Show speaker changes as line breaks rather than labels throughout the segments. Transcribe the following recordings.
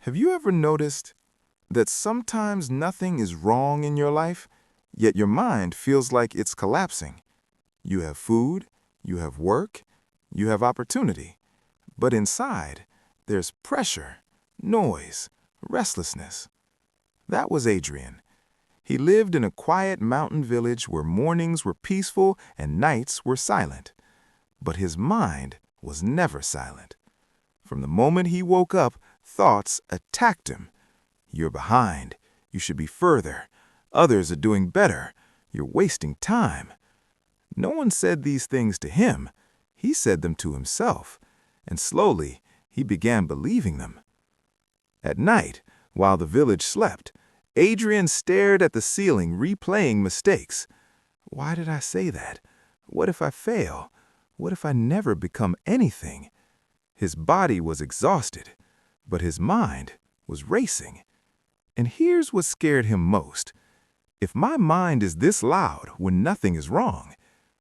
Have you ever noticed that sometimes nothing is wrong in your life, yet your mind feels like it's collapsing? You have food, you have work, you have opportunity, but inside, there's pressure, noise, restlessness. That was Adrian. He lived in a quiet mountain village where mornings were peaceful and nights were silent. But his mind was never silent. From the moment he woke up, thoughts attacked him. You're behind. You should be further. Others are doing better. You're wasting time. No one said these things to him. He said them to himself. And slowly, he began believing them. At night, while the village slept, Adrian stared at the ceiling, replaying mistakes. Why did I say that? What if I fail? What if I never become anything? His body was exhausted, but his mind was racing. And here's what scared him most. If my mind is this loud when nothing is wrong,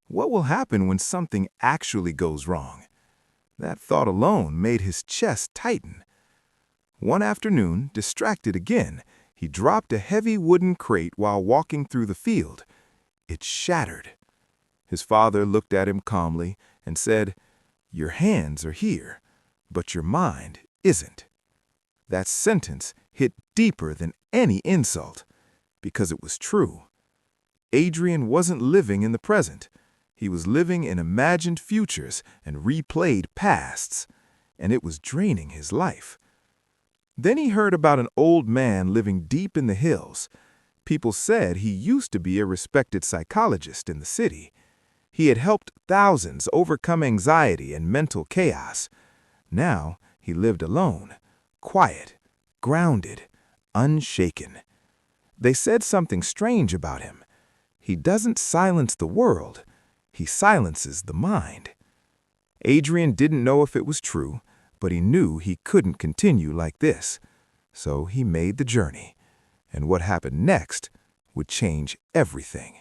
what will happen when something actually goes wrong? That thought alone made his chest tighten. One afternoon, distracted again, he dropped a heavy wooden crate while walking through the field. It shattered. His father looked at him calmly and said, "Your hands are here, but your mind isn't." That sentence hit deeper than any insult, because it was true. Adrian wasn't living in the present. He was living in imagined futures and replayed pasts, and it was draining his life. Then he heard about an old man living deep in the hills. People said he used to be a respected psychologist in the city. He had helped thousands overcome anxiety and mental chaos. Now he lived alone, quiet, grounded, unshaken. They said something strange about him. He doesn't silence the world, he silences the mind. Adrian didn't know if it was true, but he knew he couldn't continue like this. So he made the journey, and what happened next would change everything.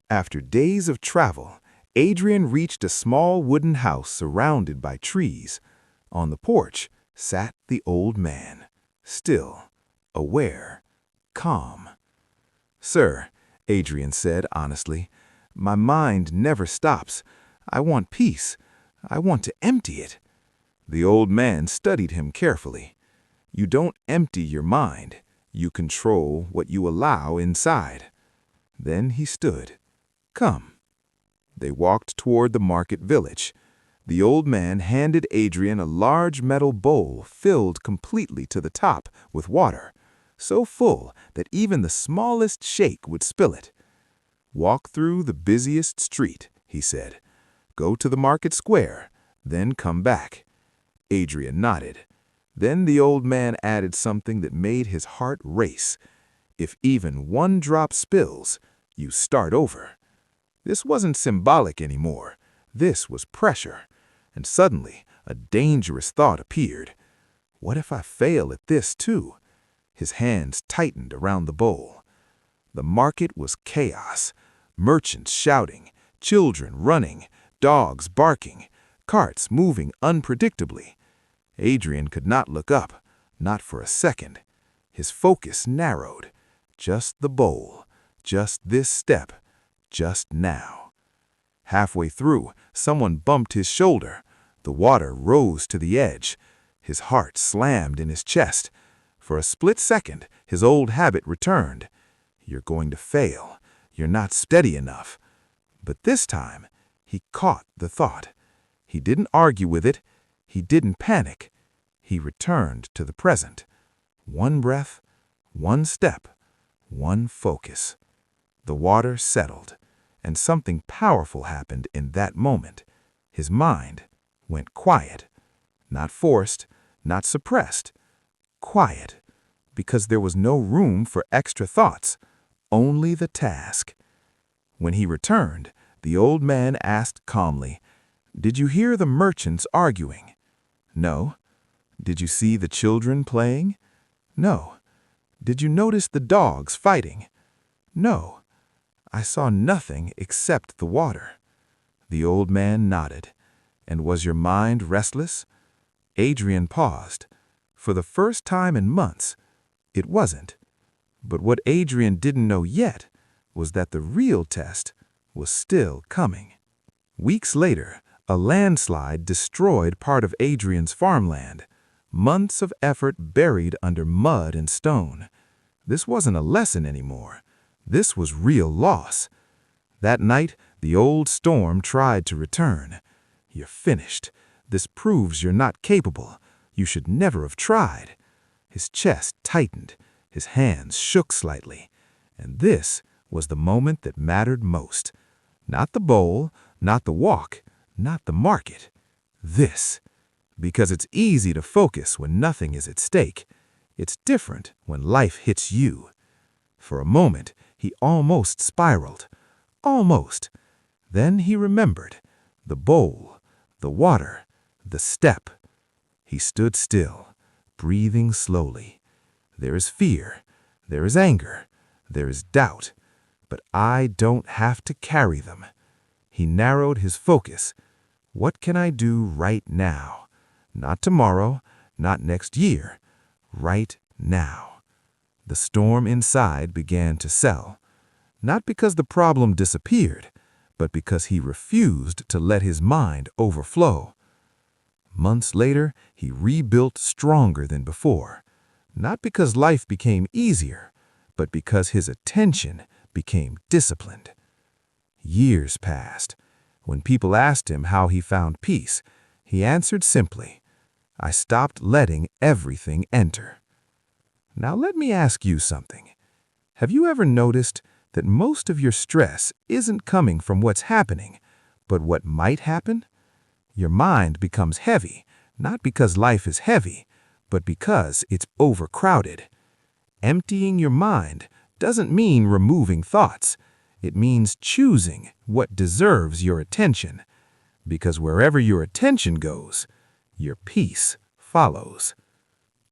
After days of travel, Adrian reached a small wooden house surrounded by trees. On the porch sat the old man, still, aware, calm. "Sir," Adrian said honestly, "my mind never stops. I want peace. I want to empty it." The old man studied him carefully. "You don't empty your mind. You control what you allow inside." Then he stood. "Come." They walked toward the market village. The old man handed Adrian a large metal bowl filled completely to the top with water, so full that even the smallest shake would spill it. "Walk through the busiest street," he said. "Go to the market square, then come back." Adrian nodded. Then the old man added something that made his heart race. "If even one drop spills, you start over." This wasn't symbolic anymore. This was pressure. And suddenly, a dangerous thought appeared. What if I fail at this too? His hands tightened around the bowl. The market was chaos. Merchants shouting, children running, dogs barking, carts moving unpredictably. Adrian could not look up, not for a second. His focus narrowed. Just the bowl, just this step, just now. Halfway through, someone bumped his shoulder. The water rose to the edge. His heart slammed in his chest. For a split second, his old habit returned. "You're going to fail. You're not steady enough." But this time, he caught the thought. He didn't argue with it. He didn't panic. He returned to the present. One breath, one step, one focus. The water settled, and something powerful happened in that moment. His mind went quiet. Not forced, not suppressed. Quiet, because there was no room for extra thoughts, only the task. When he returned, the old man asked calmly, "Did you hear the merchants arguing?" "No." "Did you see the children playing?" "No." "Did you notice the dogs fighting?" "No." "I saw nothing except the water." The old man nodded. "And was your mind restless?" Adrian paused.
For the first time in months, it wasn't. But what Adrian didn't know yet was that the real test was still coming. Weeks later, a landslide destroyed part of Adrian's farmland. Months of effort buried under mud and stone. This wasn't a lesson anymore. This was real loss. That night, the old storm tried to return. "You're finished. This proves you're not capable. You should never have tried." His chest tightened. His hands shook slightly. And this was the moment that mattered most. Not the bowl, not the walk, not the market. This. Because it's easy to focus when nothing is at stake. It's different when life hits you. For a moment, he almost spiraled. Almost. Then he remembered. The bowl, the water, the step. He stood still, breathing slowly. There is fear. There is anger. There is doubt. But I don't have to carry them. He narrowed his focus. What can I do right now? Not tomorrow, not next year. Right now. The storm inside began to settle. Not because the problem disappeared, but because he refused to let his mind overflow. Months later, he rebuilt stronger than before. Not because life became easier, but because his attention became disciplined. Years passed. When people asked him how he found peace, he answered simply, "I stopped letting everything enter." Now let me ask you something. Have you ever noticed that most of your stress isn't coming from what's happening, but what might happen? Your mind becomes heavy, not because life is heavy, but because it's overcrowded. Emptying your mind doesn't mean removing thoughts. It means choosing what deserves your attention. Because wherever your attention goes, your peace follows.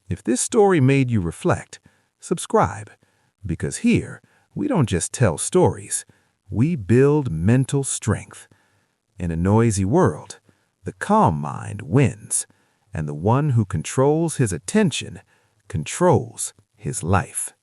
If this story made you reflect, subscribe. Because here, we don't just tell stories, we build mental strength. In a noisy world, the calm mind wins, and the one who controls his attention controls his life.